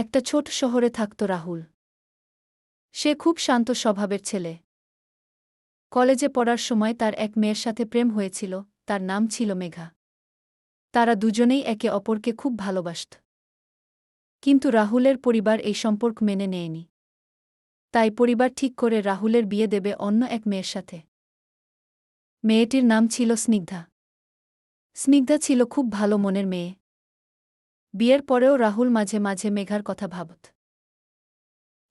একটা ছোট শহরে থাকত রাহুল। সে খুব শান্ত স্বভাবের ছেলে। কলেজে পড়ার সময় তার এক মেয়ের সাথে প্রেম হয়েছিল, তার নাম ছিল মেঘা। তারা দুজনেই একে অপরকে খুব ভালোবাসত। কিন্তু রাহুলের পরিবার এই সম্পর্ক মেনে নেয়নি। তাই পরিবার ঠিক করে রাহুলের বিয়ে দেবে অন্য এক মেয়ের সাথে। মেয়েটির নাম ছিল স্নিগ্ধা। স্নিগ্ধা ছিল খুব ভালো মনের মেয়ে। বিয়ের পরেও রাহুল মাঝে মাঝে মেঘার কথা ভাবত।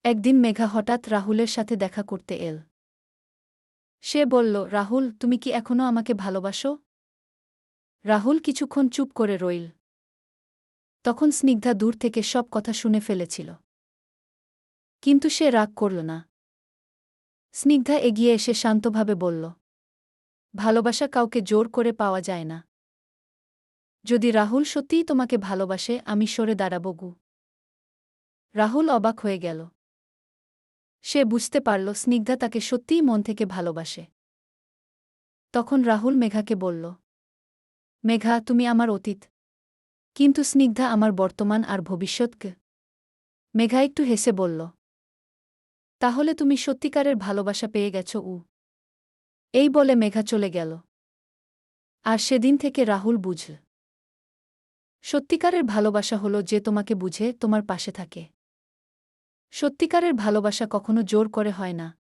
একদিন মেঘা হঠাৎ রাহুলের সাথে দেখা করতে এল। সে বলল, রাহুল, তুমি কি এখনও আমাকে ভালোবাসো? রাহুল কিছুক্ষণ চুপ করে রইল। তখন স্নিগ্ধা দূর থেকে সব কথা শুনে ফেলেছিল। কিন্তু সে রাগ করল না। স্নিগ্ধা এগিয়ে এসে শান্তভাবে বলল, ভালোবাসা কাউকে জোর করে পাওয়া যায় না। যদি রাহুল সত্যিই তোমাকে ভালোবাসে, আমি সরে দাঁড়াব গু। রাহুল অবাক হয়ে গেল। সে বুঝতে পারল স্নিগ্ধা তাকে সত্যিই মন থেকে ভালোবাসে। তখন রাহুল মেঘাকে বলল, মেঘা, তুমি আমার অতীত, কিন্তু স্নিগ্ধা আমার বর্তমান আর ভবিষ্যৎকে। মেঘা একটু হেসে বলল, তাহলে তুমি সত্যিকারের ভালোবাসা পেয়ে গেছ উ। এই বলে মেঘা চলে গেল। আর সেদিন থেকে রাহুল বুঝল, সত্যিকারের ভালোবাসা হলো যে তোমাকে বুঝে, তোমার পাশে থাকে। সত্যিকারের ভালোবাসা কখনো জোর করে হয় না।